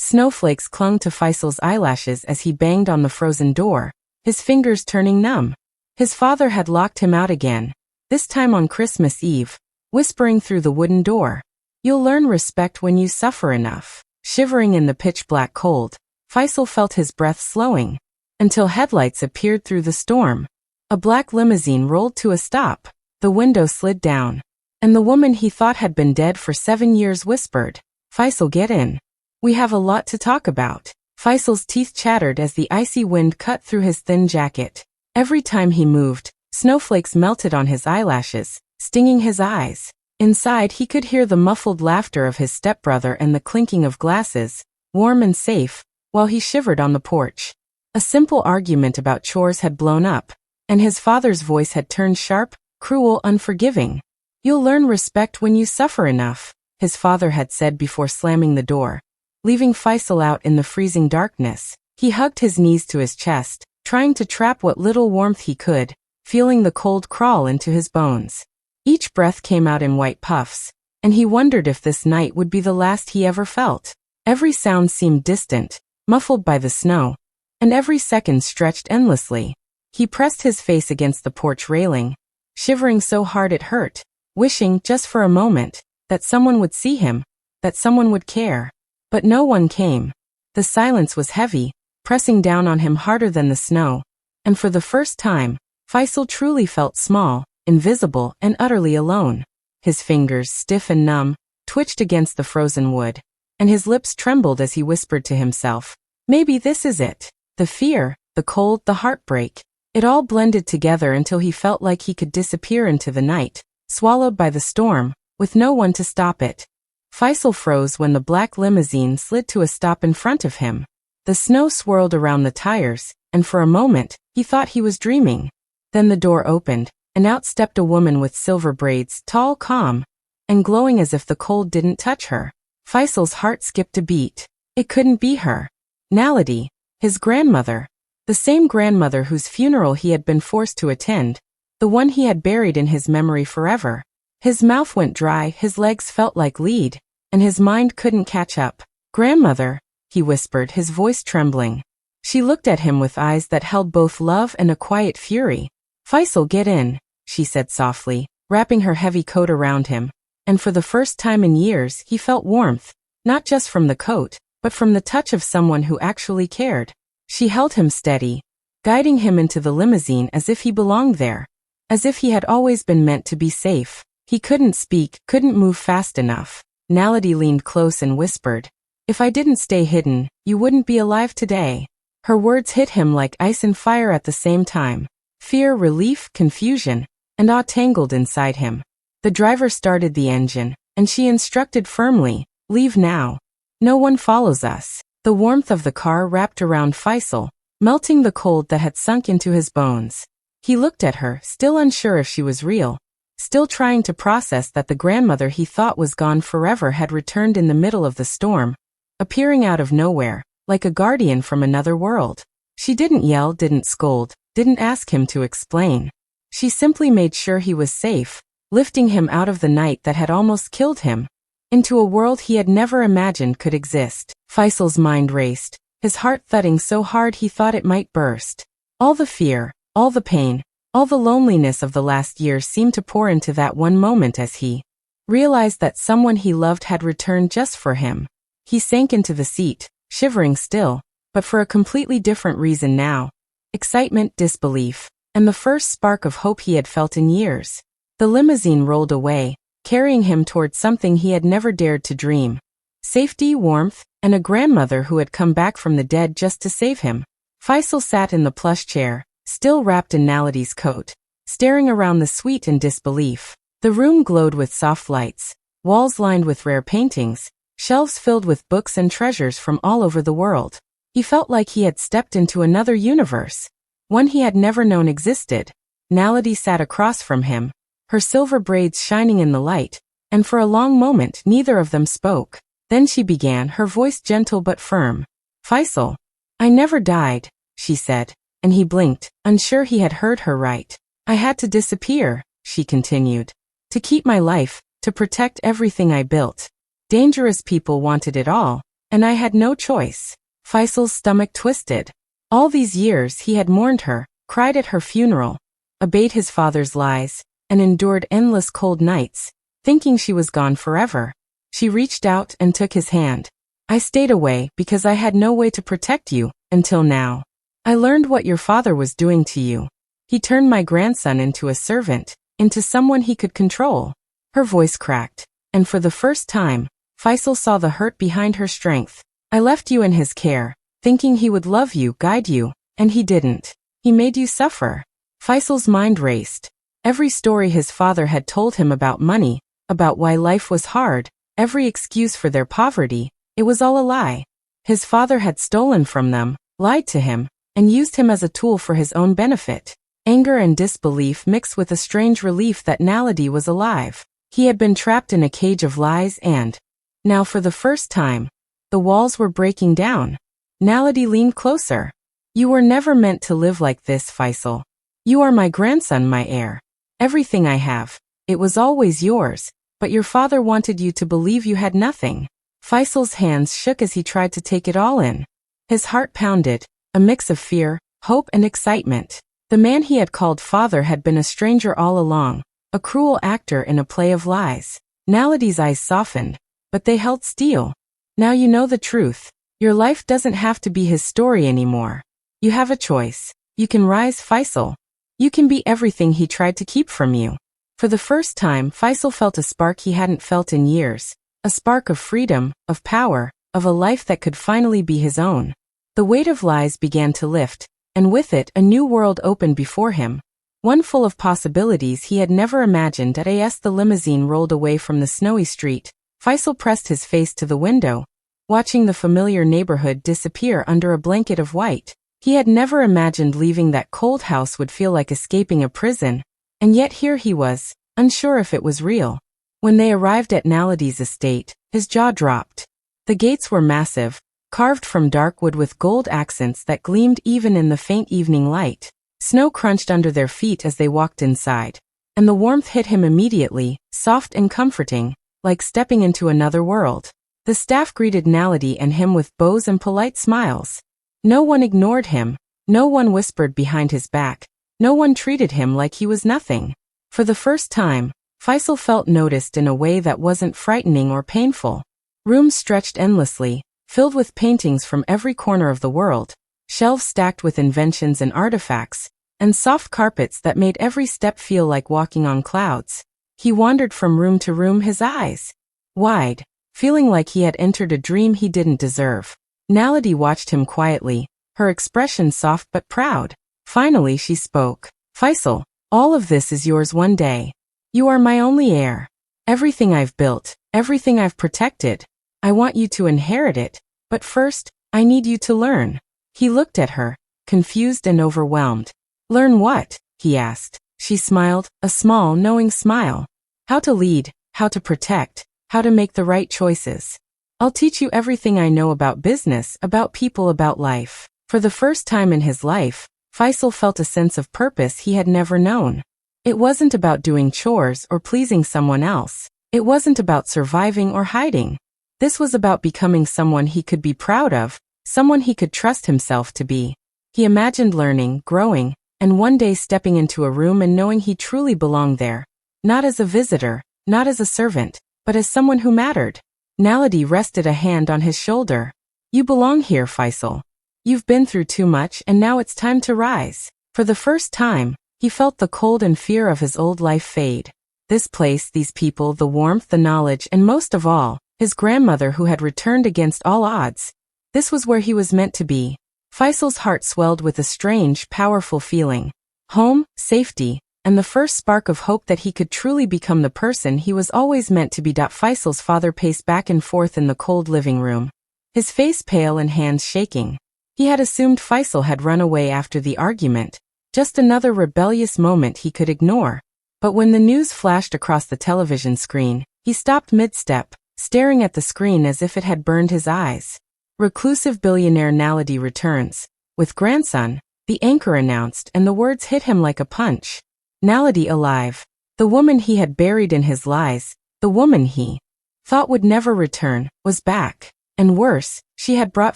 Snowflakes clung to Faisal's eyelashes as he banged on the frozen door, his fingers turning numb. His father had locked him out again, this time on Christmas Eve, whispering through the wooden door. "You'll learn respect when you suffer enough." Shivering in the pitch-black cold, Faisal felt his breath slowing, until headlights appeared through the storm. A black limousine rolled to a stop, the window slid down, and the woman he thought had been dead for 7 years whispered, "Faisal, get in. We have a lot to talk about." Faisal's teeth chattered as the icy wind cut through his thin jacket. Every time he moved, snowflakes melted on his eyelashes, stinging his eyes. Inside he could hear the muffled laughter of his stepbrother and the clinking of glasses, warm and safe, while he shivered on the porch. A simple argument about chores had blown up, and his father's voice had turned sharp, cruel, unforgiving. "You'll learn respect when you suffer enough," his father had said before slamming the door. Leaving Faisal out in the freezing darkness, he hugged his knees to his chest, trying to trap what little warmth he could, feeling the cold crawl into his bones. Each breath came out in white puffs, and he wondered if this night would be the last he ever felt. Every sound seemed distant, muffled by the snow, and every second stretched endlessly. He pressed his face against the porch railing, shivering so hard it hurt, wishing, just for a moment, that someone would see him, that someone would care. But no one came. The silence was heavy, pressing down on him harder than the snow, and for the first time, Faisal truly felt small, invisible, and utterly alone. His fingers, stiff and numb, twitched against the frozen wood, and his lips trembled as he whispered to himself, "Maybe this is it." The fear, the cold, the heartbreak, it all blended together until he felt like he could disappear into the night, swallowed by the storm, with no one to stop it. Faisal froze when the black limousine slid to a stop in front of him. The snow swirled around the tires, and for a moment, he thought he was dreaming. Then the door opened, and out stepped a woman with silver braids, tall, calm, and glowing as if the cold didn't touch her. Faisal's heart skipped a beat. It couldn't be her. Naledi, his grandmother. The same grandmother whose funeral he had been forced to attend, the one he had buried in his memory forever. His mouth went dry, his legs felt like lead, and his mind couldn't catch up. "Grandmother," he whispered, his voice trembling. She looked at him with eyes that held both love and a quiet fury. "Faisal, get in," she said softly, wrapping her heavy coat around him, and for the first time in years he felt warmth, not just from the coat, but from the touch of someone who actually cared. She held him steady, guiding him into the limousine as if he belonged there, as if he had always been meant to be safe. He couldn't speak, couldn't move fast enough. Naledi leaned close and whispered, "If I didn't stay hidden, you wouldn't be alive today." Her words hit him like ice and fire at the same time. Fear, relief, confusion, and awe tangled inside him. The driver started the engine, and she instructed firmly, "Leave now. No one follows us." The warmth of the car wrapped around Faisal, melting the cold that had sunk into his bones. He looked at her, still unsure if she was real, still trying to process that the grandmother he thought was gone forever had returned in the middle of the storm, appearing out of nowhere, like a guardian from another world. She didn't yell, didn't scold, didn't ask him to explain. She simply made sure he was safe, lifting him out of the night that had almost killed him, into a world he had never imagined could exist. Faisal's mind raced, his heart thudding so hard he thought it might burst. All the fear, all the pain, all the loneliness of the last year seemed to pour into that one moment as he realized that someone he loved had returned just for him. He sank into the seat, shivering still, but for a completely different reason now. Excitement, disbelief, and the first spark of hope he had felt in years. The limousine rolled away, carrying him towards something he had never dared to dream. Safety, warmth, and a grandmother who had come back from the dead just to save him. Faisal sat in the plush chair, still wrapped in Naledi's coat, staring around the suite in disbelief. The room glowed with soft lights, walls lined with rare paintings, shelves filled with books and treasures from all over the world. He felt like he had stepped into another universe, one he had never known existed. Naledi sat across from him, her silver braids shining in the light, and for a long moment neither of them spoke. Then she began, her voice gentle but firm. "Faisal, I never died," she said, and he blinked, unsure he had heard her right. "I had to disappear," she continued, "to keep my life, to protect everything I built. Dangerous people wanted it all, And I had no choice. Faisal's stomach twisted. All these years he had mourned her, cried at her funeral, obeyed his father's lies, and endured endless cold nights, thinking she was gone forever. She reached out and took his hand. I stayed away because I had no way to protect you, until now. I learned what your father was doing to you. He turned my grandson into a servant, into someone he could control. Her voice cracked, and for the first time, Faisal saw the hurt behind her strength. I left you in his care, thinking he would love you, guide you, and he didn't. He made you suffer. Faisal's mind raced. Every story his father had told him about money, about why life was hard, every excuse for their poverty, it was all a lie. His father had stolen from them, lied to him, and used him as a tool for his own benefit. Anger and disbelief mixed with a strange relief that Naledi was alive. He had been trapped in a cage of lies and, now for the first time, the walls were breaking down. Naledi leaned closer. You were never meant to live like this, Faisal. You are my grandson, my heir. Everything I have, it was always yours, but your father wanted you to believe you had nothing. Faisal's hands shook as he tried to take it all in. His heart pounded, a mix of fear, hope and excitement. The man he had called father had been a stranger all along, a cruel actor in a play of lies. Naledi's eyes softened, but they held steel. Now you know the truth. Your life doesn't have to be his story anymore. You have a choice. You can rise, Faisal. You can be everything he tried to keep from you. For the first time, Faisal felt a spark he hadn't felt in years. A spark of freedom, of power, of a life that could finally be his own. The weight of lies began to lift, and with it a new world opened before him. One full of possibilities he had never imagined. As the limousine rolled away from the snowy street, Faisal pressed his face to the window, watching the familiar neighborhood disappear under a blanket of white. He had never imagined leaving that cold house would feel like escaping a prison, and yet here he was, unsure if it was real. When they arrived at Naledi's estate, his jaw dropped. The gates were massive, carved from dark wood with gold accents that gleamed even in the faint evening light. Snow crunched under their feet as they walked inside, and the warmth hit him immediately, soft and comforting, like stepping into another world. The staff greeted Naledi and him with bows and polite smiles. No one ignored him, no one whispered behind his back, no one treated him like he was nothing. For the first time, Faisal felt noticed in a way that wasn't frightening or painful. Rooms stretched endlessly, filled with paintings from every corner of the world, shelves stacked with inventions and artifacts, and soft carpets that made every step feel like walking on clouds. He wandered from room to room, his eyes wide, feeling like he had entered a dream he didn't deserve. Naledi watched him quietly, her expression soft but proud. Finally she spoke. Faisal, all of this is yours one day. You are my only heir. Everything I've built, everything I've protected, I want you to inherit it, but first, I need you to learn. He looked at her, confused and overwhelmed. Learn what? He asked. She smiled, a small, knowing smile. How to lead, how to protect, how to make the right choices. I'll teach you everything I know about business, about people, about life. For the first time in his life, Faisal felt a sense of purpose he had never known. It wasn't about doing chores or pleasing someone else. It wasn't about surviving or hiding. This was about becoming someone he could be proud of, someone he could trust himself to be. He imagined learning, growing, and one day stepping into a room and knowing he truly belonged there. Not as a visitor, not as a servant, but as someone who mattered. Naledi rested a hand on his shoulder. You belong here, Faisal. You've been through too much and now it's time to rise. For the first time, he felt the cold and fear of his old life fade. This place, these people, the warmth, the knowledge, and most of all, his grandmother who had returned against all odds. This was where he was meant to be. Faisal's heart swelled with a strange, powerful feeling. Home, safety, and the first spark of hope that he could truly become the person he was always meant to be. Faisal's father paced back and forth in the cold living room, his face pale and hands shaking. He had assumed Faisal had run away after the argument, just another rebellious moment he could ignore. But when the news flashed across the television screen, he stopped mid-step, staring at the screen as if it had burned his eyes. Reclusive billionaire Naledi returns. With grandson, the anchor announced, and the words hit him like a punch. Naledi alive. The woman he had buried in his lies, the woman he thought would never return, was back. And worse, she had brought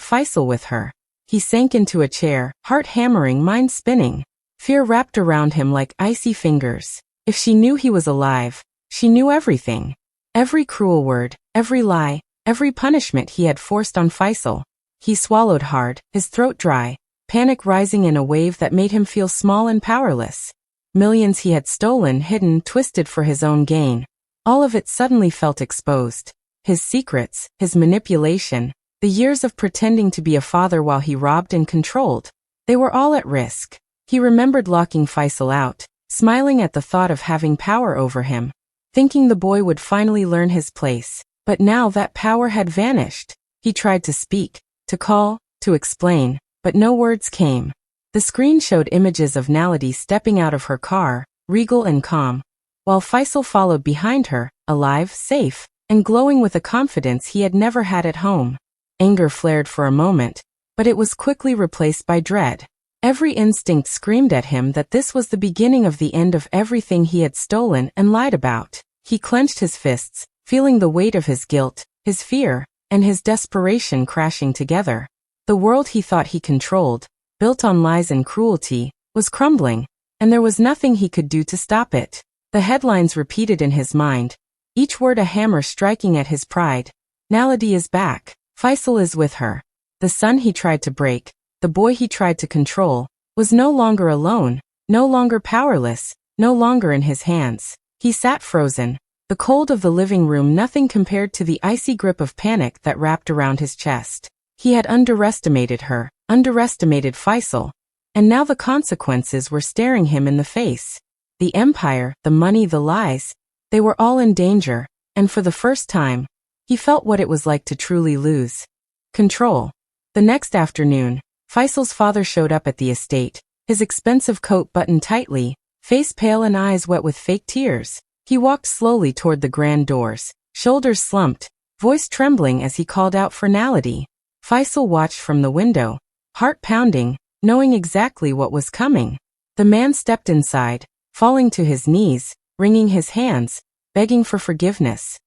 Faisal with her. He sank into a chair, heart hammering, mind spinning. Fear wrapped around him like icy fingers. If she knew he was alive, she knew everything. Every cruel word, every lie, every punishment he had forced on Faisal. He swallowed hard, his throat dry, panic rising in a wave that made him feel small and powerless. Millions he had stolen, hidden, twisted for his own gain. All of it suddenly felt exposed. His secrets, his manipulation, the years of pretending to be a father while he robbed and controlled. They were all at risk. He remembered locking Faisal out, smiling at the thought of having power over him, thinking the boy would finally learn his place. But now that power had vanished. He tried to speak, to call, to explain, but no words came. The screen showed images of Naledi stepping out of her car, regal and calm, while Faisal followed behind her, alive, safe, and glowing with a confidence he had never had at home. Anger flared for a moment, but it was quickly replaced by dread. Every instinct screamed at him that this was the beginning of the end of everything he had stolen and lied about. He clenched his fists, feeling the weight of his guilt, his fear, and his desperation crashing together. The world he thought he controlled, built on lies and cruelty, was crumbling, and there was nothing he could do to stop it. The headlines repeated in his mind, each word a hammer striking at his pride. Naledi is back. Faisal is with her. The son he tried to break, the boy he tried to control, was no longer alone, no longer powerless, no longer in his hands. He sat frozen, the cold of the living room nothing compared to the icy grip of panic that wrapped around his chest. He had underestimated her, underestimated Faisal, and now the consequences were staring him in the face. The empire, the money, the lies, they were all in danger, and for the first time, he felt what it was like to truly lose control. The next afternoon, Faisal's father showed up at the estate, his expensive coat buttoned tightly, face pale and eyes wet with fake tears. He walked slowly toward the grand doors, shoulders slumped, voice trembling as he called out for Naledi. Faisal watched from the window, heart pounding, knowing exactly what was coming. The man stepped inside, falling to his knees, wringing his hands, begging for forgiveness.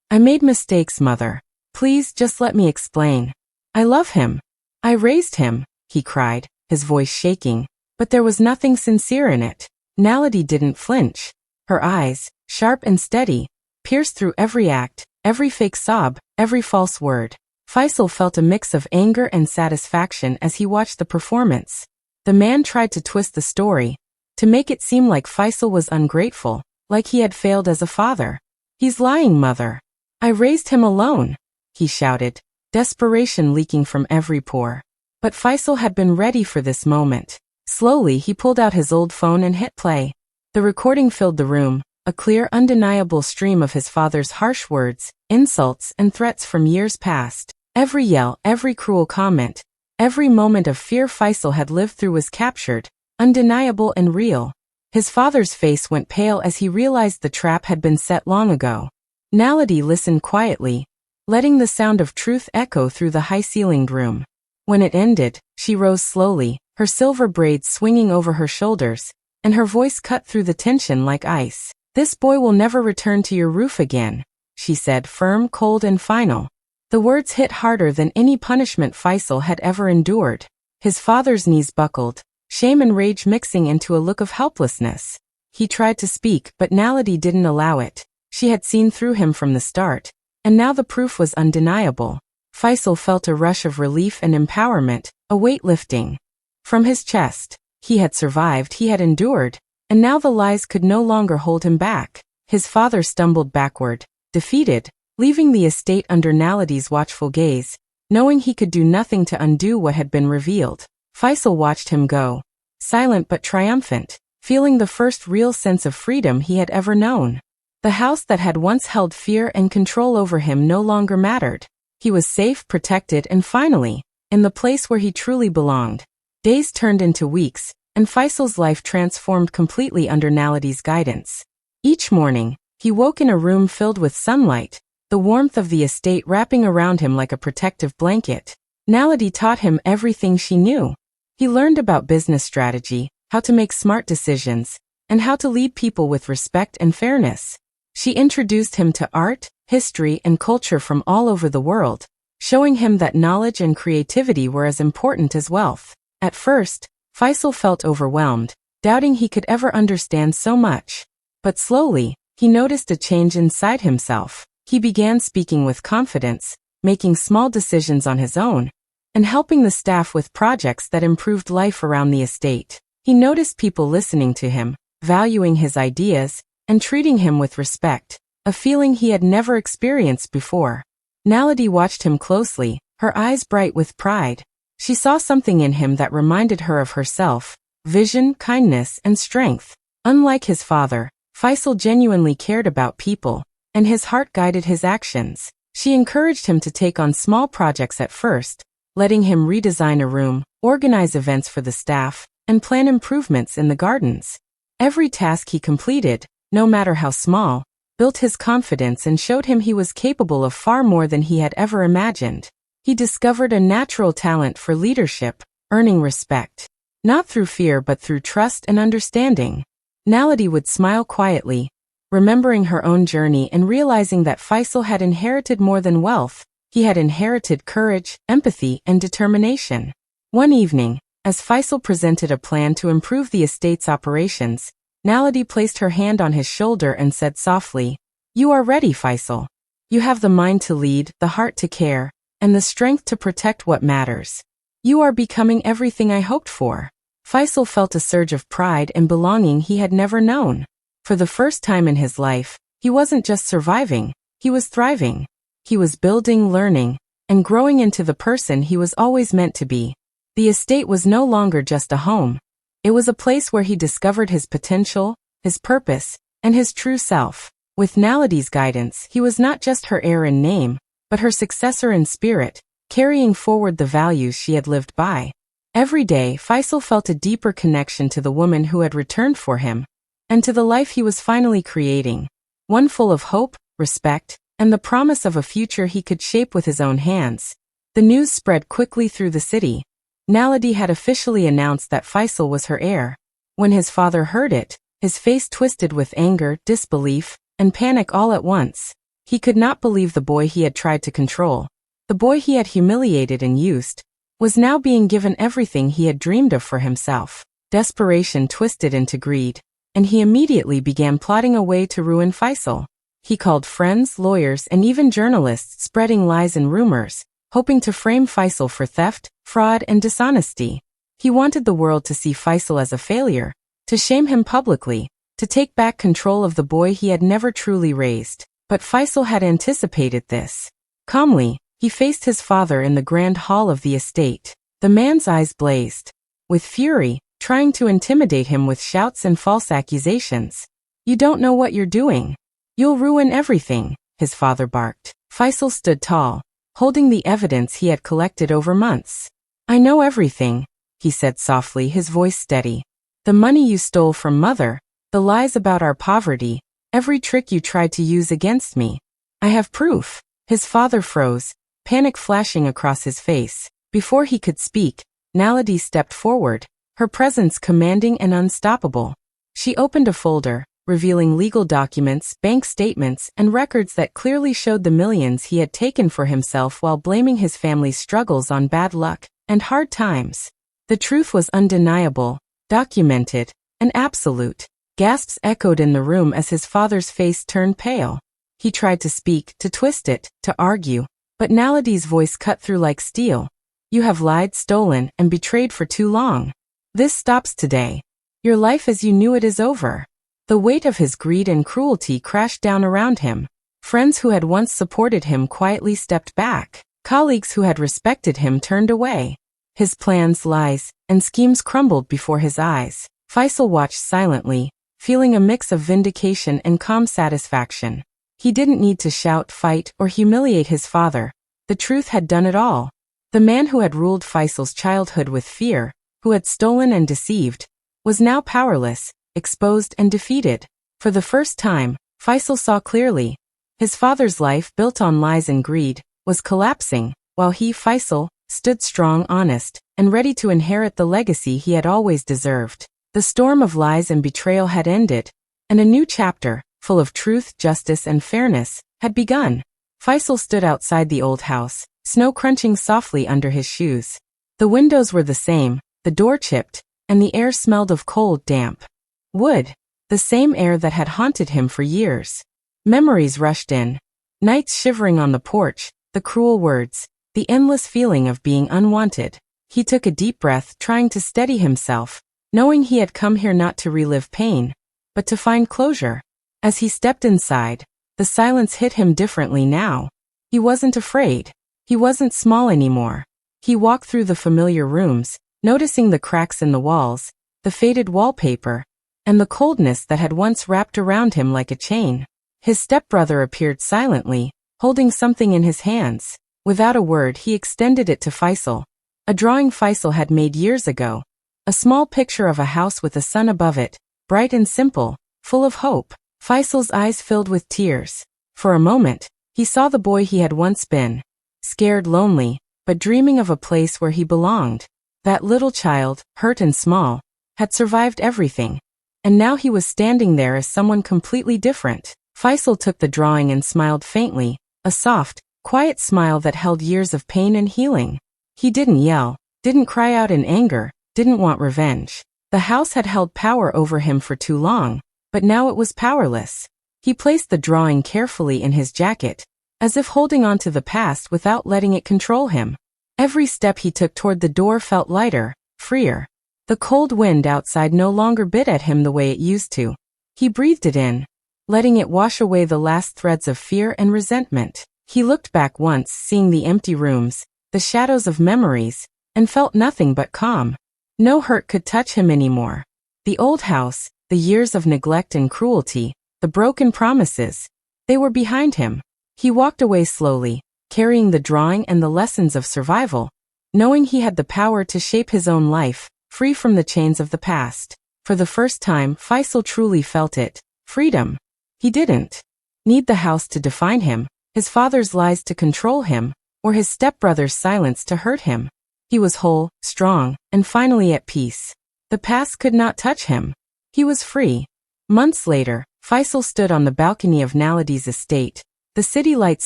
I made mistakes, mother. Please just let me explain. I love him. I raised him, he cried, his voice shaking, but there was nothing sincere in it. Naledi didn't flinch. Her eyes, sharp and steady, pierced through every act, every fake sob, every false word. Faisal felt a mix of anger and satisfaction as he watched the performance. The man tried to twist the story, to make it seem like Faisal was ungrateful, like he had failed as a father. He's lying, mother. I raised him alone, he shouted, desperation leaking from every pore. But Faisal had been ready for this moment. Slowly he pulled out his old phone and hit play. The recording filled the room, a clear, undeniable stream of his father's harsh words, insults, and threats from years past. Every yell, every cruel comment, every moment of fear Faisal had lived through was captured, undeniable and real. His father's face went pale as he realized the trap had been set long ago. Naledi listened quietly, letting the sound of truth echo through the high-ceilinged room. When it ended, she rose slowly, her silver braids swinging over her shoulders, and her voice cut through the tension like ice. This boy will never return to your roof again, she said, firm, cold, and final. The words hit harder than any punishment Faisal had ever endured. His father's knees buckled, shame and rage mixing into a look of helplessness. He tried to speak, but Naledi didn't allow it. She had seen through him from the start, and now the proof was undeniable. Faisal felt a rush of relief and empowerment, a weight lifting from his chest. He had survived, he had endured, and now the lies could no longer hold him back. His father stumbled backward, defeated, leaving the estate under Naledi's watchful gaze, knowing he could do nothing to undo what had been revealed. Faisal watched him go, silent but triumphant, feeling the first real sense of freedom he had ever known. The house that had once held fear and control over him no longer mattered. He was safe, protected, and finally, in the place where he truly belonged. Days turned into weeks, and Faisal's life transformed completely under Naledi's guidance. Each morning, he woke in a room filled with sunlight, the warmth of the estate wrapping around him like a protective blanket. Naledi taught him everything she knew. He learned about business strategy, how to make smart decisions, and how to lead people with respect and fairness. She introduced him to art, history, and culture from all over the world, showing him that knowledge and creativity were as important as wealth. At first, Faisal felt overwhelmed, doubting he could ever understand so much. But slowly, he noticed a change inside himself. He began speaking with confidence, making small decisions on his own, and helping the staff with projects that improved life around the estate. He noticed people listening to him, valuing his ideas, and treating him with respect, a feeling he had never experienced before. Naledi watched him closely, her eyes bright with pride. She saw something in him that reminded her of herself: vision, kindness, and strength. Unlike his father, Faisal genuinely cared about people, and his heart guided his actions. She encouraged him to take on small projects at first, letting him redesign a room, organize events for the staff, and plan improvements in the gardens. Every task he completed, no matter how small, built his confidence and showed him he was capable of far more than he had ever imagined. He discovered a natural talent for leadership, earning respect, not through fear but through trust and understanding. Naledi would smile quietly, remembering her own journey and realizing that Faisal had inherited more than wealth. He had inherited courage, empathy, and determination. One evening, as Faisal presented a plan to improve the estate's operations, Naledi placed her hand on his shoulder and said softly, "You are ready, Faisal. You have the mind to lead, the heart to care, and the strength to protect what matters. You are becoming everything I hoped for." Faisal felt a surge of pride and belonging he had never known. For the first time in his life, he wasn't just surviving, he was thriving. He was building, learning, and growing into the person he was always meant to be. The estate was no longer just a home. It was a place where he discovered his potential, his purpose, and his true self. With Naledi's guidance, he was not just her heir in name, but her successor in spirit, carrying forward the values she had lived by. Every day, Faisal felt a deeper connection to the woman who had returned for him, and to the life he was finally creating. One full of hope, respect, and the promise of a future he could shape with his own hands. The news spread quickly through the city. Naledi had officially announced that Faisal was her heir. When his father heard it, his face twisted with anger, disbelief, and panic all at once. He could not believe the boy he had tried to control, the boy he had humiliated and used, was now being given everything he had dreamed of for himself. Desperation twisted into greed, and he immediately began plotting a way to ruin Faisal. He called friends, lawyers, and even journalists, spreading lies and rumors, hoping to frame Faisal for theft, fraud, and dishonesty. He wanted the world to see Faisal as a failure, to shame him publicly, to take back control of the boy he had never truly raised. But Faisal had anticipated this. Calmly, he faced his father in the grand hall of the estate. The man's eyes blazed with fury, trying to intimidate him with shouts and false accusations. "You don't know what you're doing. You'll ruin everything," his father barked. Faisal stood tall, holding the evidence he had collected over months. "I know everything," he said softly, his voice steady. "The money you stole from Mother, the lies about our poverty, every trick you tried to use against me. I have proof." His father froze, panic flashing across his face. Before he could speak, Naledi stepped forward, her presence commanding and unstoppable. She opened a folder, revealing legal documents, bank statements, and records that clearly showed the millions he had taken for himself while blaming his family's struggles on bad luck and hard times. The truth was undeniable, documented, and absolute. Gasps echoed in the room as his father's face turned pale. He tried to speak, to twist it, to argue, but Naledi's voice cut through like steel. "You have lied, stolen, and betrayed for too long. This stops today. Your life as you knew it is over." The weight of his greed and cruelty crashed down around him. Friends who had once supported him quietly stepped back. Colleagues who had respected him turned away. His plans, lies, and schemes crumbled before his eyes. Faisal watched silently, feeling a mix of vindication and calm satisfaction. He didn't need to shout, fight, or humiliate his father. The truth had done it all. The man who had ruled Faisal's childhood with fear, who had stolen and deceived, was now powerless, exposed and defeated. For the first time, Faisal saw clearly. His father's life, built on lies and greed, was collapsing, while he, Faisal, stood strong, honest, and ready to inherit the legacy he had always deserved. The storm of lies and betrayal had ended, and a new chapter, full of truth, justice, and fairness, had begun. Faisal stood outside the old house, snow crunching softly under his shoes. The windows were the same, the door chipped, and the air smelled of cold, damp wood, the same air that had haunted him for years. Memories rushed in. Nights shivering on the porch, the cruel words, the endless feeling of being unwanted. He took a deep breath, trying to steady himself, knowing he had come here not to relive pain, but to find closure. As he stepped inside, the silence hit him differently now. He wasn't afraid. He wasn't small anymore. He walked through the familiar rooms, noticing the cracks in the walls, the faded wallpaper, and the coldness that had once wrapped around him like a chain. His stepbrother appeared silently, holding something in his hands. Without a word, he extended it to Faisal. A drawing Faisal had made years ago. A small picture of a house with a sun above it, bright and simple, full of hope. Faisal's eyes filled with tears. For a moment, he saw the boy he had once been. Scared, lonely, but dreaming of a place where he belonged. That little child, hurt and small, had survived everything. And now he was standing there as someone completely different. Faisal took the drawing and smiled faintly, a soft, quiet smile that held years of pain and healing. He didn't yell, didn't cry out in anger, didn't want revenge. The house had held power over him for too long, but now it was powerless. He placed the drawing carefully in his jacket, as if holding on to the past without letting it control him. Every step he took toward the door felt lighter, freer. The cold wind outside no longer bit at him the way it used to. He breathed it in, letting it wash away the last threads of fear and resentment. He looked back once, seeing the empty rooms, the shadows of memories, and felt nothing but calm. No hurt could touch him anymore. The old house, the years of neglect and cruelty, the broken promises, they were behind him. He walked away slowly, carrying the drawing and the lessons of survival, knowing he had the power to shape his own life, free from the chains of the past. For the first time, Faisal truly felt it, freedom. He didn't need the house to define him, his father's lies to control him, or his stepbrother's silence to hurt him. He was whole, strong, and finally at peace. The past could not touch him. He was free. Months later, Faisal stood on the balcony of Naladi's estate, the city lights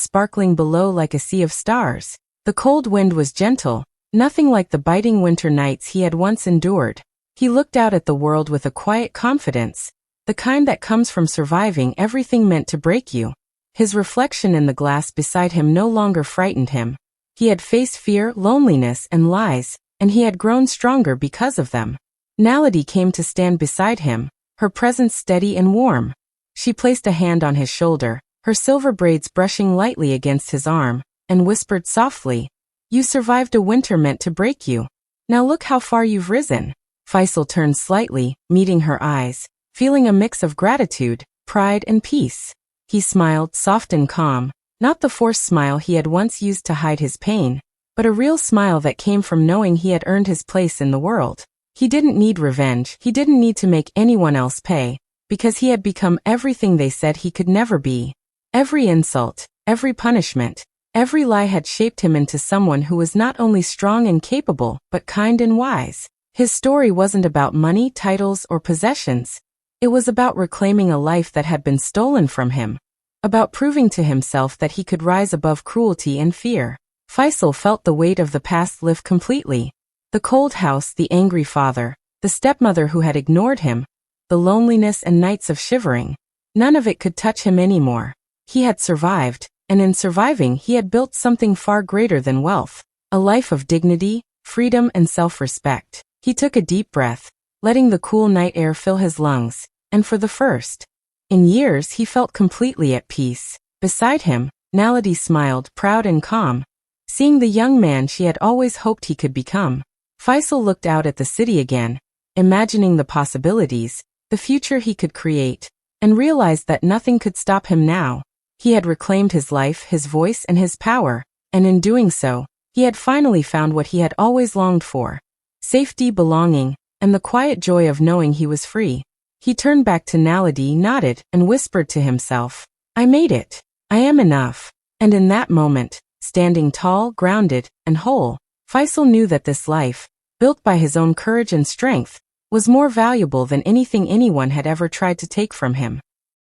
sparkling below like a sea of stars. The cold wind was gentle, nothing like the biting winter nights he had once endured. He looked out at the world with a quiet confidence, the kind that comes from surviving everything meant to break you. His reflection in the glass beside him no longer frightened him. He had faced fear, loneliness, and lies, and he had grown stronger because of them. Naladi came to stand beside him, her presence steady and warm. She placed a hand on his shoulder, her silver braids brushing lightly against his arm, and whispered softly, "You survived a winter meant to break you. Now look how far you've risen." Faisal turned slightly, meeting her eyes, feeling a mix of gratitude, pride, and peace. He smiled, soft and calm, not the forced smile he had once used to hide his pain, but a real smile that came from knowing he had earned his place in the world. He didn't need revenge, he didn't need to make anyone else pay, because he had become everything they said he could never be. Every insult, every punishment, every lie had shaped him into someone who was not only strong and capable, but kind and wise. His story wasn't about money, titles, or possessions. It was about reclaiming a life that had been stolen from him, about proving to himself that he could rise above cruelty and fear. Faisal felt the weight of the past lift completely. The cold house, the angry father, the stepmother who had ignored him, the loneliness and nights of shivering. None of it could touch him anymore. He had survived, and in surviving he had built something far greater than wealth. A life of dignity, freedom, and self-respect. He took a deep breath, letting the cool night air fill his lungs, and for the first in years he felt completely at peace. Beside him, Naladi smiled, proud and calm, seeing the young man she had always hoped he could become. Faisal looked out at the city again, imagining the possibilities, the future he could create, and realized that nothing could stop him now. He had reclaimed his life, his voice, and his power, and in doing so, he had finally found what he had always longed for: safety, belonging, and the quiet joy of knowing he was free. He turned back to Naladi, nodded, and whispered to himself, "I made it. I am enough." And in that moment, standing tall, grounded, and whole, Faisal knew that this life, built by his own courage and strength, was more valuable than anything anyone had ever tried to take from him.